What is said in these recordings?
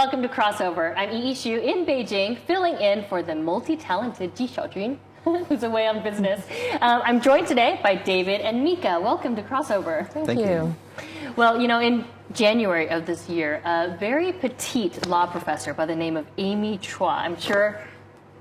Welcome to Crossover. I'm Yi Xu in Beijing, filling in for the multi-talented Ji Xiaojun, who's away on business. I'm joined today by David and Mika. Welcome to Crossover. Thank you. Well, you know, in January of this year, a very petite law professor by the name of Amy Chua, I'm sure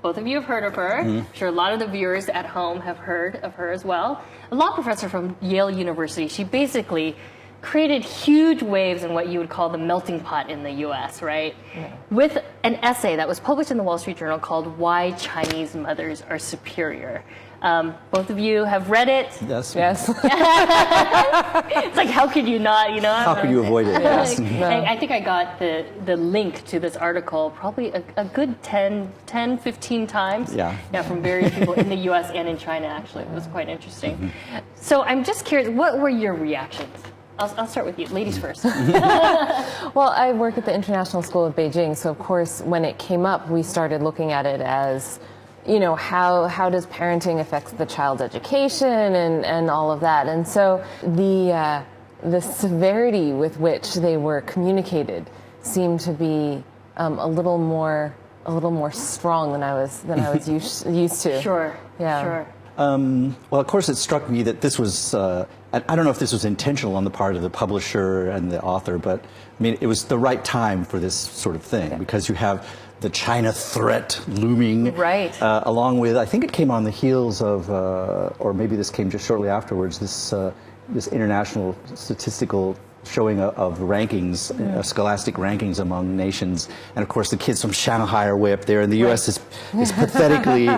both of you have heard of her. I'm sure a lot of the viewers at home have heard of her as well. A law professor from Yale University. She basically created huge waves in what you would call the melting pot in the US, right? Yeah. With an essay that was published in the Wall Street Journal called Why Chinese Mothers Are Superior. Both of you have read it. Yes. Yes. It's like, how could you not, you know? How could you avoid it? Yes. I think I got the link to this article probably a good 10, 15 times. Yeah. Yeah, from various people in the US and in China, actually. It was quite interesting. So I'm just curious, what were your reactions? I'll start with you. Ladies first. Well, I work at the International School of Beijing, so of course when it came up, we started looking at it as, you know, how does parenting affect the child's education and all of that. And so the severity with which they were communicated seemed to be a little more strong than I was used to. Sure. Yeah. Sure. Well, of course, it struck me that this was, I don't know if this was intentional on the part of the publisher and the author, but I mean, it was the right time for this sort of thing, because you have the China threat looming, right? Along with, I think it came on the heels of, or maybe this came just shortly afterwards, this international statistical showing of rankings, scholastic rankings among nations, and of course the kids from Shanghai are way up there, and the U.S. is pathetically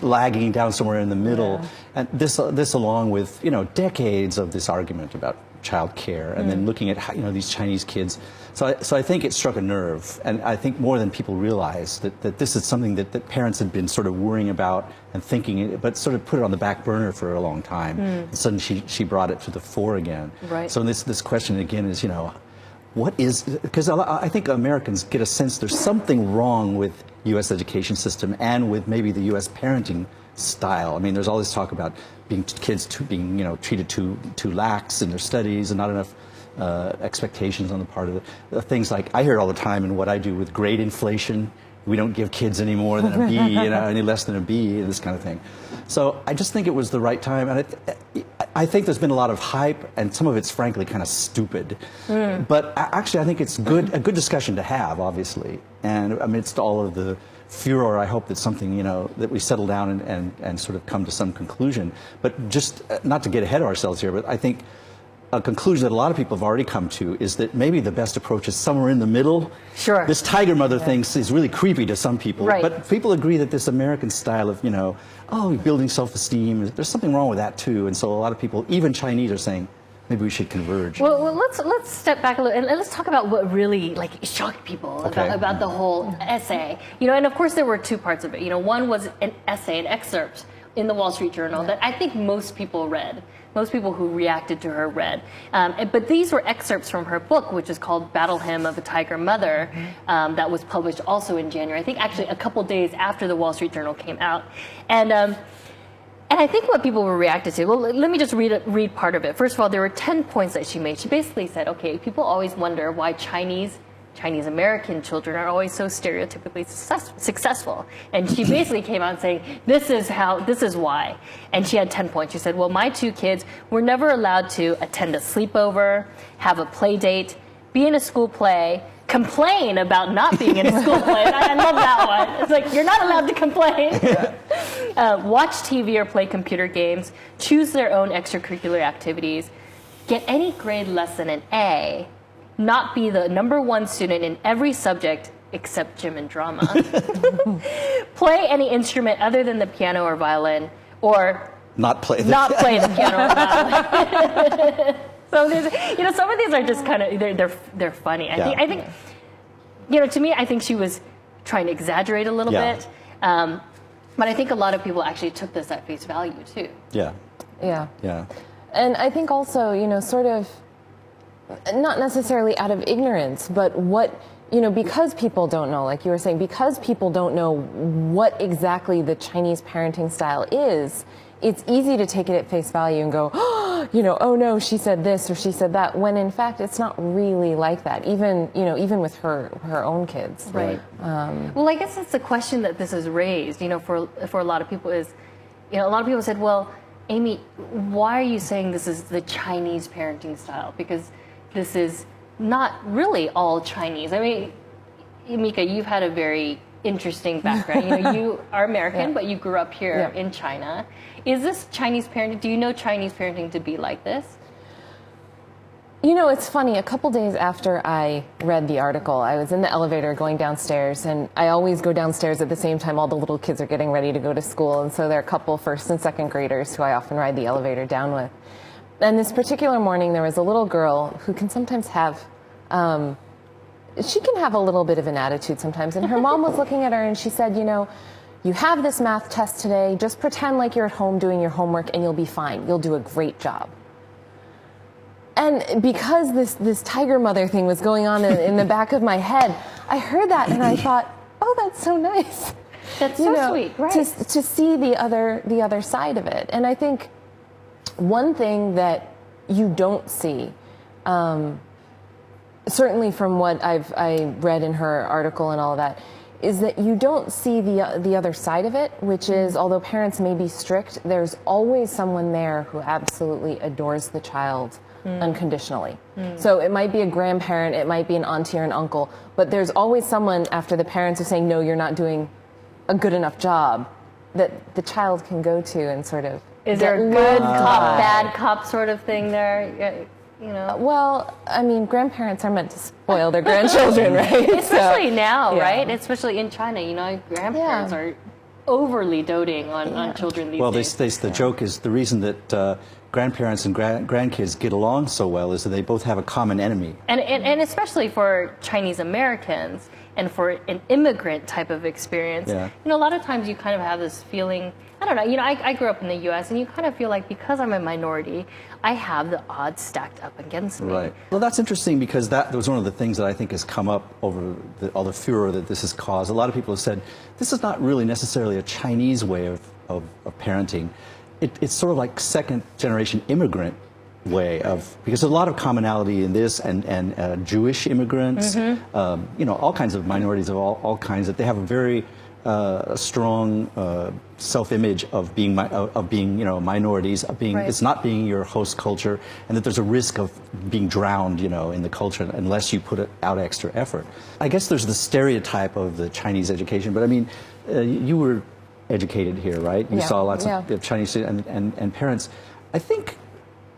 lagging down somewhere in the middle. Yeah. And this along with, you know, decades of this argument about child care, and then looking at how, you know, these Chinese kids. So I think it struck a nerve, and I think more than people realize that this is something that parents had been sort of worrying about and thinking, but sort of put it on the back burner for a long time. And suddenly she brought it to the fore again. Right. So this question again is, you know, what is, because I think Americans get a sense there's something wrong with U.S. education system and with maybe the U.S. parenting style. I mean, there's all this talk about kids being, you know, treated too lax in their studies and not enough expectations on the part of the things like I hear all the time in what I do with grade inflation. We don't give kids any more than a B, you know, any less than a B, and this kind of thing. So I just think it was the right time, and I think there's been a lot of hype, and some of it's frankly kind of stupid. But actually, I think it's a good discussion to have, obviously, and amidst all of the furor, I hope that's something, you know, that we settle down and sort of come to some conclusion. But just not to get ahead of ourselves here, but I think a conclusion that a lot of people have already come to is that maybe the best approach is somewhere in the middle. Sure. This tiger mother thing is really creepy to some people, right. But people agree that this American style of, you know, building self-esteem, there's something wrong with that too. And so a lot of people, even Chinese, are saying maybe we should converge. Well, let's step back a little and let's talk about what really shocked people about the whole essay. You know, and of course there were two parts of it. You know, one was an essay, an excerpt in the Wall Street Journal that I think most people read. Most people who reacted to her read. But these were excerpts from her book, which is called Battle Hymn of a Tiger Mother, that was published also in January. I think actually a couple days after the Wall Street Journal came out. And I think what people were reacted to, well, let me just read part of it. First of all, there were 10 points that she made. She basically said, okay, people always wonder why Chinese American children are always so stereotypically successful. And she basically came out saying, this is why. And she had 10 points. She said, well, my two kids were never allowed to attend a sleepover, have a play date, be in a school play, complain about not being in a school play. And I love that one. It's like, you're not allowed to complain. Watch TV or play computer games, choose their own extracurricular activities, get any grade less than an A, not be the #1 student in every subject except gym and drama, play any instrument other than the piano or violin, or not play the piano or violin. So there's, you know, some of these are just kind of they're funny. I think, you know, to me, I think she was trying to exaggerate a little bit, but I think a lot of people actually took this at face value too. Yeah. And I think also, you know, sort of, not necessarily out of ignorance, but what, you know, because people don't know, like you were saying, because people don't know what exactly the Chinese parenting style is, it's easy to take it at face value and go, oh, oh no, she said this or she said that, when in fact it's not really like that, even with her own kids. Right. Well, I guess that's the question that this has raised, for a lot of people is, a lot of people said, well, Amy, why are you saying this is the Chinese parenting style? Because this is not really all Chinese. I mean, Mika, you've had a very interesting background. You are American, but you grew up here in China. Is this Chinese parenting? Do you know Chinese parenting to be like this? It's funny. A couple days after I read the article, I was in the elevator going downstairs, and I always go downstairs at the same time all the little kids are getting ready to go to school, and so there are a couple first and second graders who I often ride the elevator down with. And this particular morning, there was a little girl who can sometimes have, she can have a little bit of an attitude sometimes, and her mom was looking at her and she said, you have this math test today, just pretend like you're at home doing your homework and you'll be fine. You'll do a great job. And because this tiger mother thing was going on in the back of my head, I heard that and I thought, oh, that's so nice. That's so sweet, right? To see the other side of it. And I think one thing that you don't see, certainly from what I read in her article and all of that, is that you don't see the other side of it, which is, although parents may be strict, there's always someone there who absolutely adores the child unconditionally. So it might be a grandparent, it might be an auntie or an uncle, but there's always someone after the parents are saying, no, you're not doing a good enough job, that the child can go to and sort of... Is there a good cop, bad cop sort of thing there? Well, I mean, grandparents are meant to spoil their grandchildren, right? Especially now, right? Especially in China, grandparents are overly doting on children these days. Well, the joke is the reason that grandparents and grandkids get along so well is that they both have a common enemy. And especially for Chinese Americans and for an immigrant type of experience, a lot of times you kind of have this feeling, I don't know, I grew up in the U.S. and you kind of feel like because I'm a minority, I have the odds stacked up against me. Right. Well, that's interesting because that was one of the things that I think has come up over all the furor that this has caused. A lot of people have said, this is not really necessarily a Chinese way of parenting. It's sort of like second-generation immigrant way of, because there's a lot of commonality in this and Jewish immigrants, all kinds of minorities of all kinds, that they have a very strong self-image of being minorities, of being it's not being your host culture, and that there's a risk of being drowned in the culture unless you put out extra effort. I guess there's the stereotype of the Chinese education, but I mean, you were educated here, right? You saw lots of Chinese and parents. I think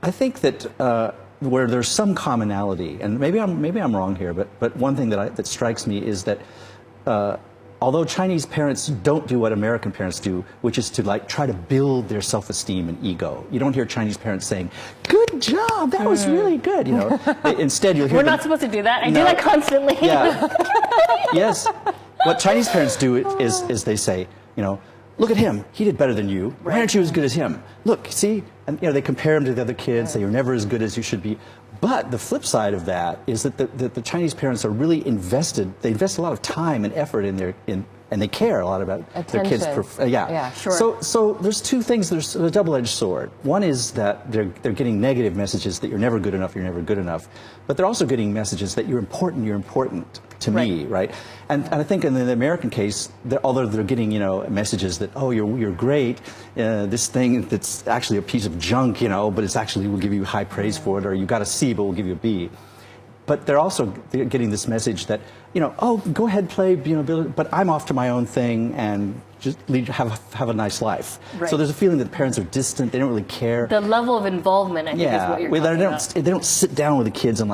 that where there's some commonality, and maybe I'm wrong here, but one thing that strikes me is that although Chinese parents don't do what American parents do, which is to try to build their self-esteem and ego. You don't hear Chinese parents saying, "Good job, that was really good." Instead you'll hear we're not supposed to do that. I do that constantly. Yeah. Yes. What Chinese parents do is they say, look at him, he did better than you. Why aren't you as good as him? Look, see? And they compare him to the other kids, say you're never as good as you should be. But the flip side of that is that the Chinese parents are really invested. They invest a lot of time and effort and they care a lot about their kids. Sure. So there's two things. There's a double-edged sword. One is that they're getting negative messages that you're never good enough, you're never good enough. But they're also getting messages that you're important to me, right? And I think in the American case, although they're getting messages that, oh, you're great, this thing that's actually a piece of junk, but it's actually, we'll give you high praise for it, or you got a C, but we'll give you a B. But they're getting this message that, oh, go ahead, play, but I'm off to my own thing and just have a nice life. Right. So there's a feeling that parents are distant, they don't really care. The level of involvement, I think, is what you're talking about. They don't sit down with the kids and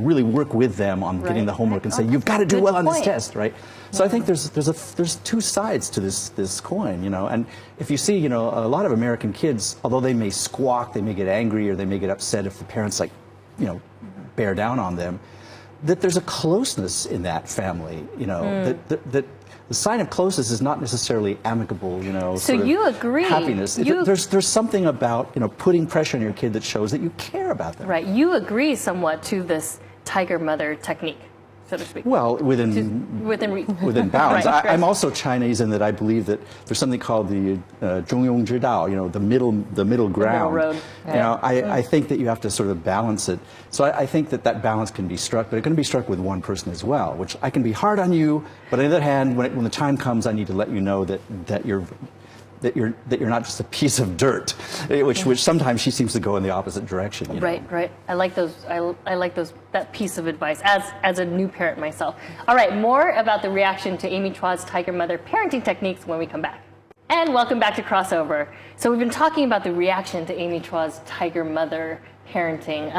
really work with them on getting the homework and say, you've got to do well on this test, right? So I think there's two sides to this coin, and if you see, a lot of American kids, although they may squawk, they may get angry, or they may get upset if the parents bear down on them, that there's a closeness in that family, that the sign of closeness is not necessarily amicable, So you agree? Happiness. There's something about putting pressure on your kid that shows that you care about them. Right. You agree somewhat to this tiger mother technique. so to speak. Well, within bounds. Right, I'm also Chinese in that I believe that there's something called the 中庸之道, the middle ground. road. You know, I think that you have to sort of balance it. So I think that balance can be struck, but it can be struck with one person as well, which I can be hard on you, but on the other hand, when the time comes, I need to let you know that you're not just a piece of dirt, which sometimes she seems to go in the opposite direction. You know? Right. I like those. I like those. That piece of advice as a new parent myself. All right, more about the reaction to Amy Chua's Tiger Mother parenting techniques when we come back. And welcome back to Crossover. So we've been talking about the reaction to Amy Chua's Tiger Mother parenting.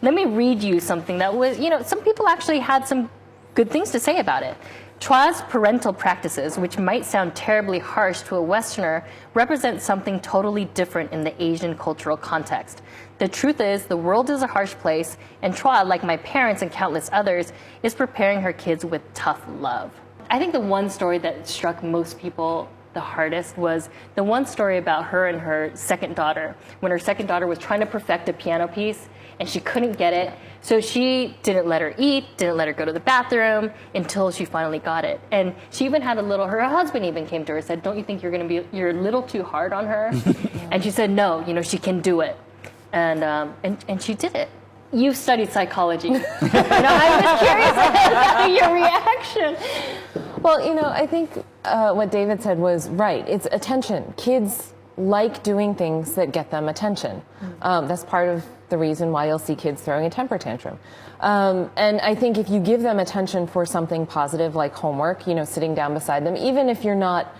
Let me read you something that was, some people actually had some good things to say about it. Chua's parental practices, which might sound terribly harsh to a Westerner, represent something totally different in the Asian cultural context. The truth is, the world is a harsh place, and Chua, like my parents and countless others, is preparing her kids with tough love. I think the one story that struck most people the hardest was the one story about her and her second daughter, when her second daughter was trying to perfect a piano piece, and she couldn't get it. So she didn't let her eat, didn't let her go to the bathroom until she finally got it. And she even had her husband even came to her and said, don't you think you're a little too hard on her? And she said, no, she can do it. And she did it. You've studied psychology. I was curious about your reaction. Well, I think what David said was right. It's attention. Kids like doing things that get them attention. That's part of the reason why you'll see kids throwing a temper tantrum. And I think if you give them attention for something positive like homework, sitting down beside them, even if you're not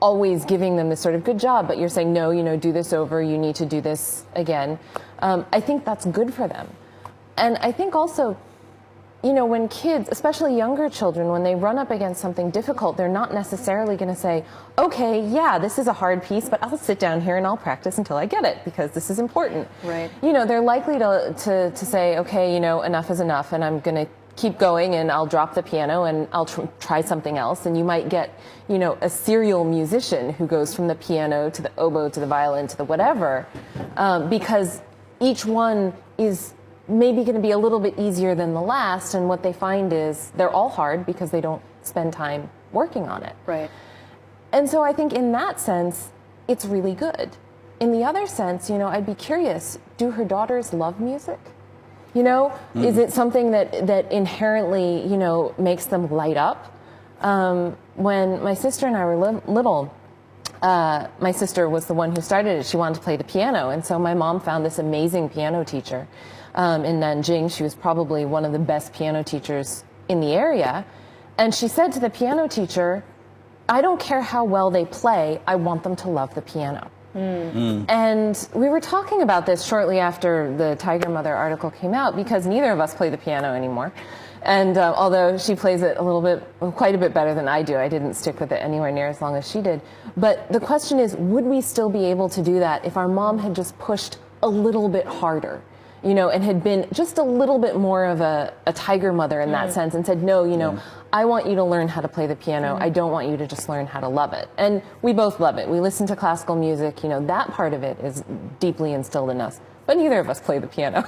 always giving them this sort of good job, but you're saying, no, do this over, you need to do this again, I think that's good for them. And I think also, when kids, especially younger children, when they run up against something difficult, they're not necessarily going to say, okay, yeah, this is a hard piece, but I'll sit down here and I'll practice until I get it because this is important. Right. They're likely to say, okay, enough is enough, and I'm going to keep going, and I'll drop the piano and I'll try something else. And you might get, a serial musician who goes from the piano to the oboe to the violin to the whatever, because each one is maybe going to be a little bit easier than the last, and what they find is they're all hard because they don't spend time working on it. Right. And so I think in that sense, it's really good. In the other sense, I'd be curious, do her daughters love music? Is it something that inherently, makes them light up? When my sister and I were little, my sister was the one who started it. She wanted to play the piano, and so my mom found this amazing piano teacher in Nanjing. She was probably one of the best piano teachers in the area. And she said to the piano teacher, I don't care how well they play, I want them to love the piano. And we were talking about this shortly after the Tiger Mother article came out, because neither of us play the piano anymore. And although she plays it quite a bit better than I do, I didn't stick with it anywhere near as long as she did. But the question is, would we still be able to do that if our mom had just pushed a little bit harder? And had been just a little bit more of a tiger mother in that sense, and said, no, I want you to learn how to play the piano. I don't want you to just learn how to love it. And we both love it. We listen to classical music. That part of it is deeply instilled in us. But neither of us play the piano.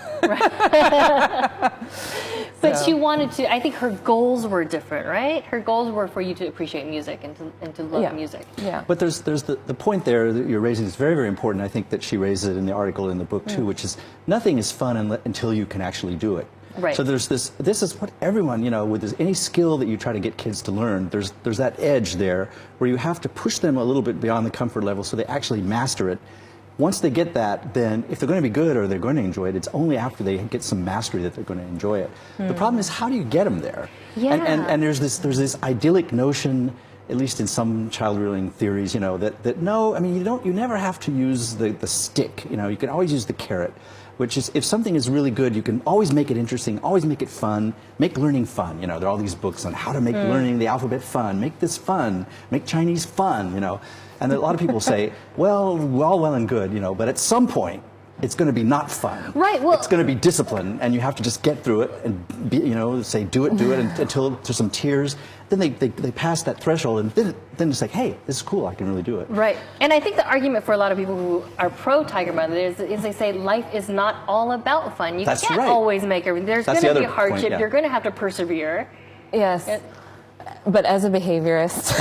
But she wanted to, I think her goals were different, right? Her goals were for you to appreciate music and to love music. Yeah. But there's the point there that you're raising is very, very important. I think that she raises it in the article in the book too, which is nothing is fun until you can actually do it. Right. So there's this is what everyone, with any skill that you try to get kids to learn, there's that edge there where you have to push them a little bit beyond the comfort level so they actually master it. Once they get that, then if they're going to be good or they're going to enjoy it, it's only after they get some mastery that they're going to enjoy it. The problem is, how do you get them there? Yeah. And there's this idyllic notion, at least in some child rearing theories, that no, I mean, you never have to use the stick. You can always use the carrot, which is, if something is really good, you can always make it interesting, always make it fun, make learning fun. There are all these books on how to make learning the alphabet fun, make this fun, make Chinese fun, And a lot of people say, well and good, but at some point, it's going to be not fun. Right. Well, it's going to be discipline, and you have to just get through it and be, say do it until there's some tears. Then they pass that threshold, and then it's like, hey, this is cool. I can really do it. Right. And I think the argument for a lot of people who are pro Tiger Mother is they say life is not all about fun. You can't always make everything. There's going to be hardship. Point, yeah. You're going to have to persevere. Yes. But as a behaviorist,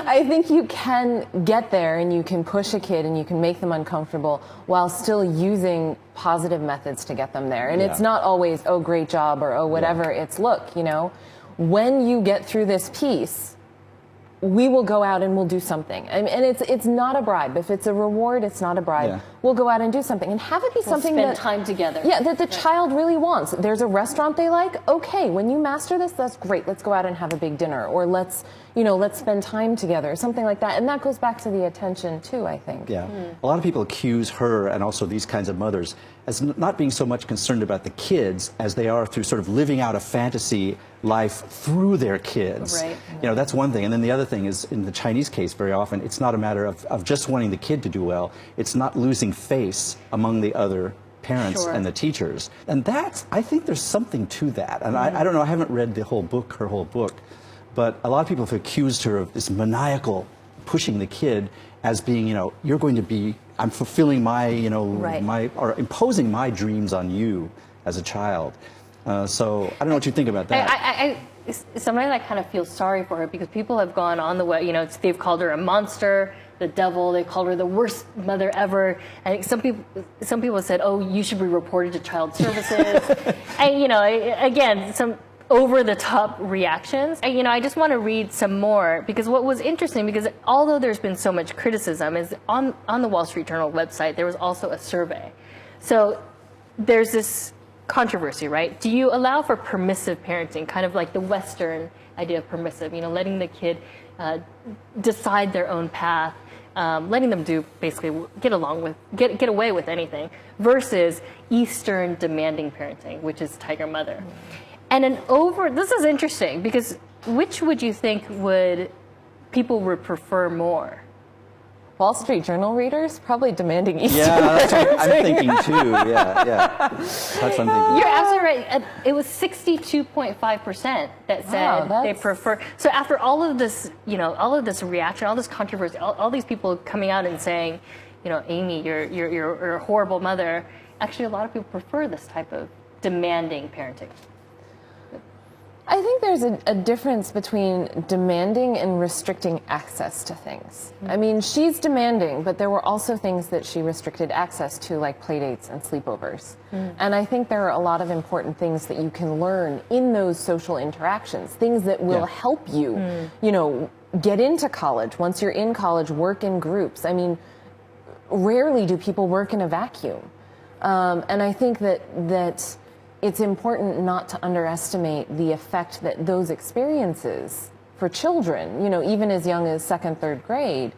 I think you can get there and you can push a kid and you can make them uncomfortable while still using positive methods to get them there. And it's not always, oh, great job, or oh, whatever. It's, look, when you get through this piece, we will go out and we'll do something. And it's not a bribe. If it's a reward, it's not a bribe. Yeah. We'll go out and do something. And have it be something spend time together. Yeah, that the child really wants. There's a restaurant they like. Okay, when you master this, that's great. Let's go out and have a big dinner. Or let's spend time together. Something like that. And that goes back to the attention, too, I think. Yeah. A lot of people accuse her and also these kinds of mothers as not being so much concerned about the kids as they are through sort of living out a fantasy life through their kids. Right. That's one thing. And then the other thing is, in the Chinese case, very often, it's not a matter of just wanting the kid to do well. It's not losing face among the other parents and the teachers. And I think there's something to that. And I don't know, I haven't read her whole book, but a lot of people have accused her of this maniacal pushing the kid as being, you're going to be, I'm fulfilling my, or imposing my dreams on you as a child. So I don't know what you think about that. Sometimes I kind of feel sorry for her because people have gone on the way, they've called her a monster, the devil, they called her the worst mother ever. And some people said, oh, you should be reported to child services. And, again, some over-the-top reactions. I just want to read some more because what was interesting, because although there's been so much criticism, is on the Wall Street Journal website, there was also a survey. So there's this controversy, right? Do you allow for permissive parenting, kind of like the Western idea of permissive, letting the kid decide their own path, letting them do basically get away with anything, versus Eastern demanding parenting, which is Tiger Mother. And this is interesting because which would you think people would prefer more? Wall Street Journal readers probably demanding Eastern. Yeah, that's what I'm thinking too. Yeah. That's what I'm thinking. You're absolutely right. It was 62.5% that said they prefer. So after all of this, all of this reaction, all this controversy, all these people coming out and saying, Amy, you're a horrible mother. Actually, a lot of people prefer this type of demanding parenting. I think there's a difference between demanding and restricting access to things. I mean, she's demanding, but there were also things that she restricted access to, like playdates and sleepovers. And I think there are a lot of important things that you can learn in those social interactions, things that will help you, get into college. Once you're in college, work in groups. I mean, rarely do people work in a vacuum. And I think that it's important not to underestimate the effect that those experiences for children, even as young as 2nd, 3rd grade,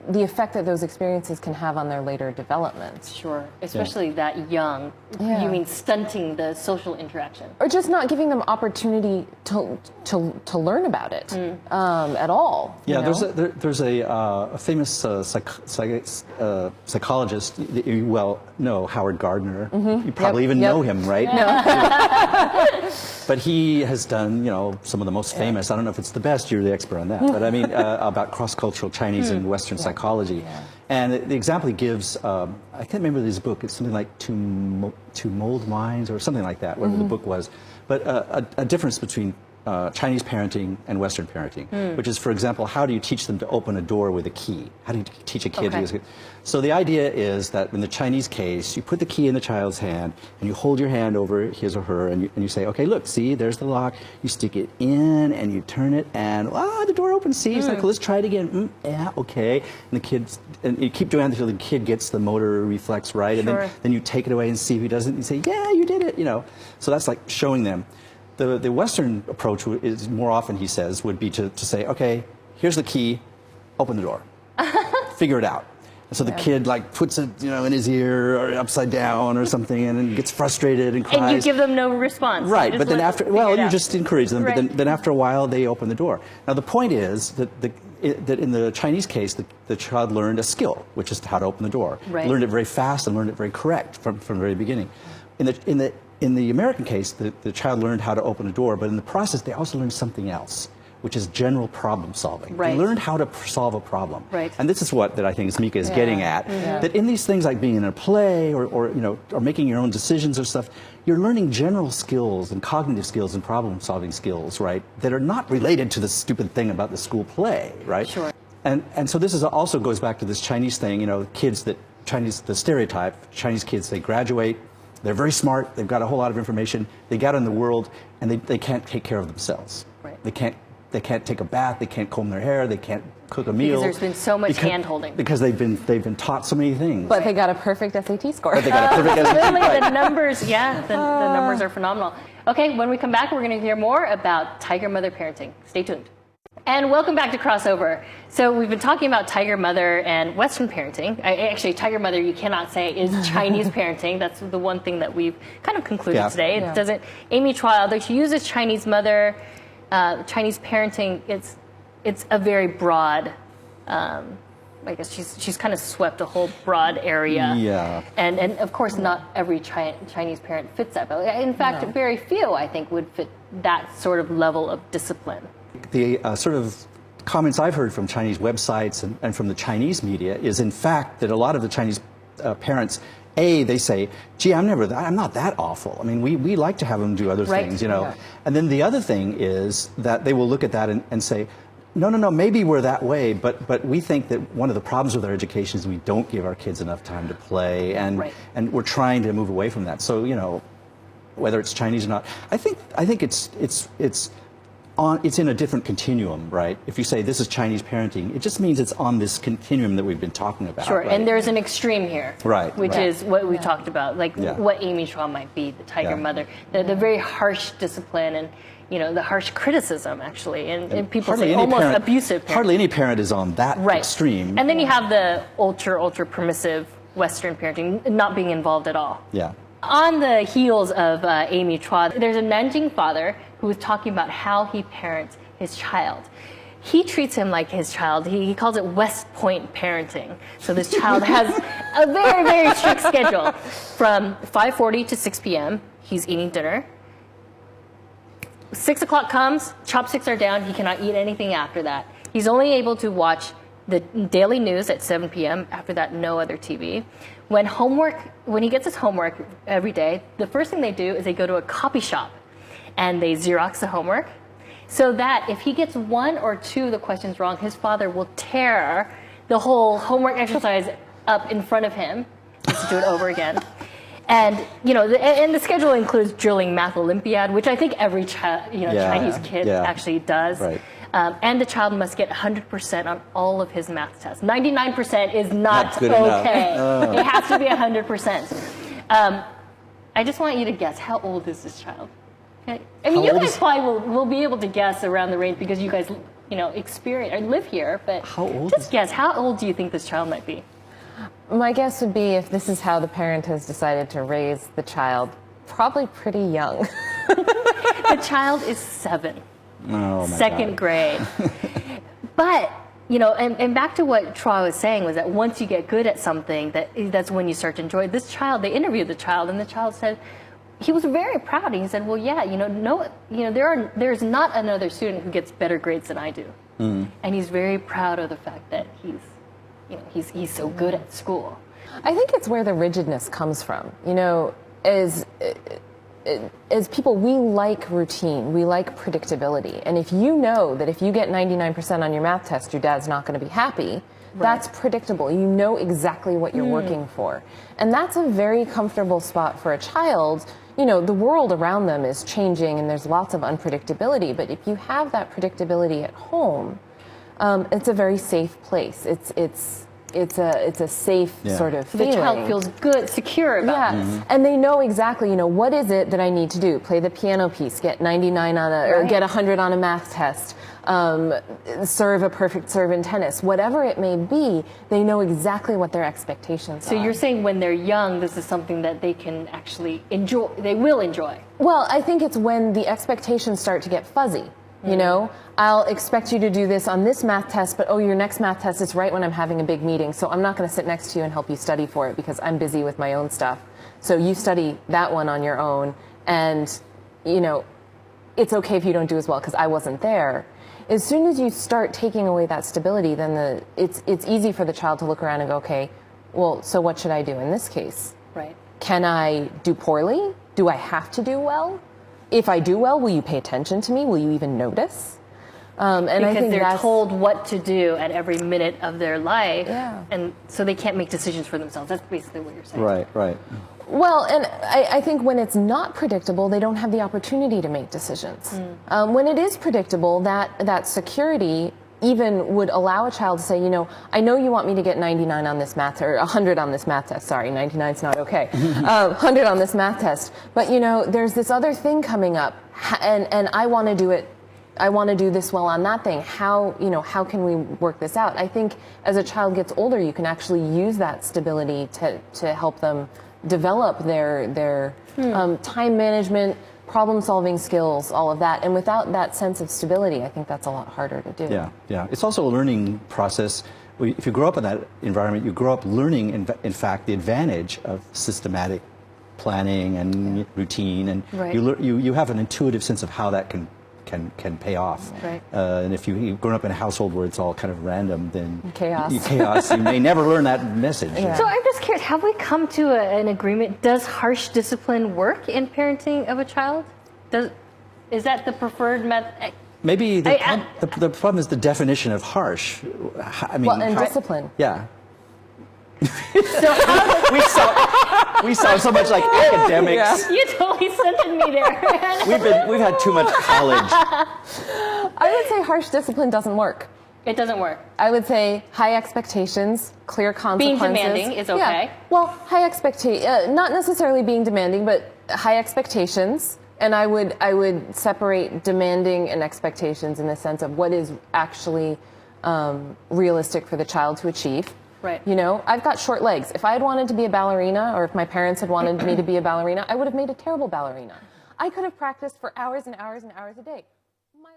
the effect that those experiences can have on their later development. Sure, especially that young. You mean stunting the social interaction. Or just not giving them opportunity to learn about it at all. Yeah, there's a famous psychologist that you well know, Howard Gardner. You probably even know him, right? No. But he has done, some of the most famous, I don't know if it's the best, you're the expert on that, but I mean, about cross-cultural Chinese and Western psychology. And the example he gives, I can't remember his book, it's something like To Mold Minds or something like that, whatever the book was. But a difference between Chinese parenting and Western parenting, which is, for example, how do you teach them to open a door with a key? How do you teach a kid to use it? So the idea is that in the Chinese case, you put the key in the child's hand and you hold your hand over his or her and you say, okay, look, see, there's the lock. You stick it in and you turn it and, the door opens. See, it's like, let's try it again. Yeah, okay. And you keep doing it until the kid gets the motor reflex right. And then you take it away and see if he does it. And you say, yeah, you did it, So that's like showing them. The Western approach is more often, he says, would be to say, okay, here's the key, open the door, figure it out. And so the kid puts it, in his ear or upside down or something, and then gets frustrated and cries. And you give them no response. Right, but then you just encourage them. But then after a while, they open the door. Now the point is that that in the Chinese case, the child learned a skill, which is how to open the door. Right. Learned it very fast and learned it very correct from the very beginning. In the American case, the child learned how to open a door, but in the process, they also learned something else, which is general problem solving. Right. They learned how to solve a problem. Right. And this is what that I think Mika is getting at, that in these things like being in a play or making your own decisions or stuff, you're learning general skills and cognitive skills and problem solving skills, right, that are not related to the stupid thing about the school play, right? Sure. And so this is also goes back to this Chinese thing, the stereotype, Chinese kids, they graduate, they're very smart, they've got a whole lot of information, they get out in the world, and they can't take care of themselves. Right. They can't take a bath, they can't comb their hair, they can't cook a meal. Because there's been so much hand-holding. Because they've been taught so many things. But they got a perfect SAT score. But they got a perfect SAT. Really, the numbers, the numbers are phenomenal. Okay, when we come back, we're going to hear more about tiger mother parenting. Stay tuned. And welcome back to Crossover. So we've been talking about tiger mother and Western parenting. Actually, tiger mother, you cannot say is Chinese parenting. That's the one thing that we've kind of concluded today. It doesn't. Amy Chua, although she uses Chinese mother, Chinese parenting, it's a very broad. I guess she's kind of swept a whole broad area. Yeah. And of course, not every Chinese parent fits that. But in fact, very few, I think, would fit that sort of level of discipline. The sort of comments I've heard from Chinese websites and from the Chinese media is, in fact, that a lot of the Chinese parents, they say, gee, I'm not that awful. I mean, we like to have them do other things, you know. Yeah. And then the other thing is that they will look at that and say, no, maybe we're that way, but we think that one of the problems with our education is we don't give our kids enough time to play, and we're trying to move away from that. So, you know, whether it's Chinese or not, I think it's in a different continuum, right? If you say this is Chinese parenting, it just means it's on this continuum that we've been talking about. Sure, right? And there's an extreme here, which is what we talked about, like what Amy Chua might be, the tiger mother, the very harsh discipline and the harsh criticism, actually, and people say almost abusive parenting. Hardly any parent is on that extreme. And then you have the ultra permissive Western parenting, not being involved at all. Yeah. On the heels of Amy Chua, there's a Nanjing father who was talking about how he parents his child. He treats him like his child. He calls it West Point parenting. So this child has a very, very strict schedule. From 5:40 to 6 p.m., he's eating dinner. 6 o'clock comes, chopsticks are down. He cannot eat anything after that. He's only able to watch the daily news at 7 p.m. After that, no other TV. When he gets his homework every day, the first thing they do is they go to a copy shop and they Xerox the homework so that if he gets one or two of the questions wrong, his father will tear the whole homework exercise up in front of him just to do it over again. And and the schedule includes drilling Math Olympiad, which I think every Chinese kid actually does. Right. And the child must get 100% on all of his math tests. 99% is not okay. It has to be 100%. I just want you to guess, how old is this child? Okay. I mean, you guys probably will be able to guess around the range because you guys, experience or live here. But just guess, how old do you think this child might be? My guess would be, if this is how the parent has decided to raise the child, probably pretty young. The child is 7. Oh, my second grade. But, and back to what Chua was saying, was that once you get good at something, that's when you start to enjoy it. This child, they interviewed the child, and the child said, he was very proud. He said, well, yeah, there's not another student who gets better grades than I do. Mm. And he's very proud of the fact that he's so good at school. I think it's where the rigidness comes from. As people, we like routine, we like predictability. And if you know that if you get 99% on your math test, your dad's not going to be happy, that's predictable. You know exactly what you're working for. And that's a very comfortable spot for a child. The world around them is changing and there's lots of unpredictability. But if you have that predictability at home, it's a very safe place. It's a safe sort of feeling. The child feels good, secure about this. And they know exactly, what is it that I need to do? Play the piano piece, get 99 on or get 100 on a math test, serve a perfect serve in tennis. Whatever it may be, they know exactly what their expectations are. So you're saying when they're young, this is something that they can actually enjoy, they will enjoy. Well, I think it's when the expectations start to get fuzzy. You know, I'll expect you to do this on this math test, but oh, your next math test is right when I'm having a big meeting, so I'm not going to sit next to you and help you study for it because I'm busy with my own stuff. So you study that one on your own, and, you know, it's okay if you don't do as well because I wasn't there. As soon as you start taking away that stability, then it's easy for the child to look around and go, okay, well, so what should I do in this case? Right. Can I do poorly? Do I have to do well? If I do well, will you pay attention to me? Will you even notice? And because I think they're told what to do at every minute of their life, Yeah. and so they can't make decisions for themselves. That's basically what you're saying. Right, right. Well, and I think when it's not predictable, they don't have the opportunity to make decisions. When it is predictable, that security even would allow a child to say, you know, I know you want me to get 99 on this math, or 100 on this math test. Sorry, 99's not okay. 100 on this math test. But, you know, there's this other thing coming up, and I want to do it. I want to do this well on that thing. How, you know, how can we work this out? I think as a child gets older, you can actually use that stability to help them develop their time management, problem-solving skills, all of that. And without that sense of stability, I think that's a lot harder to do. Yeah, yeah. It's also a learning process. If you grow up in that environment, you grow up learning, in fact, the advantage of systematic planning and routine, and Right. you have an intuitive sense of how that can pay off. Right. And if you've grown up in a household where it's all kind of random, then Chaos. You may never learn that message. Yeah. So I'm just curious, have we come to an agreement? Does harsh discipline work in parenting of a child? Is that the preferred method? Maybe the problem is the definition of harsh. I mean, Well, and discipline. Yeah. So how, We saw so much like academics. you totally sent me there. We've had too much college. I would say harsh discipline doesn't work. It doesn't work. I would say high expectations, clear consequences. Being demanding is okay. Yeah. Well, high expectation, not necessarily being demanding, but high expectations. And I would separate demanding and expectations in the sense of what is actually realistic for the child to achieve. Right. You know, I've got short legs. If I had wanted to be a ballerina, or if my parents had wanted me to be a ballerina, I would have made a terrible ballerina. I could have practiced for hours and hours and hours a day. My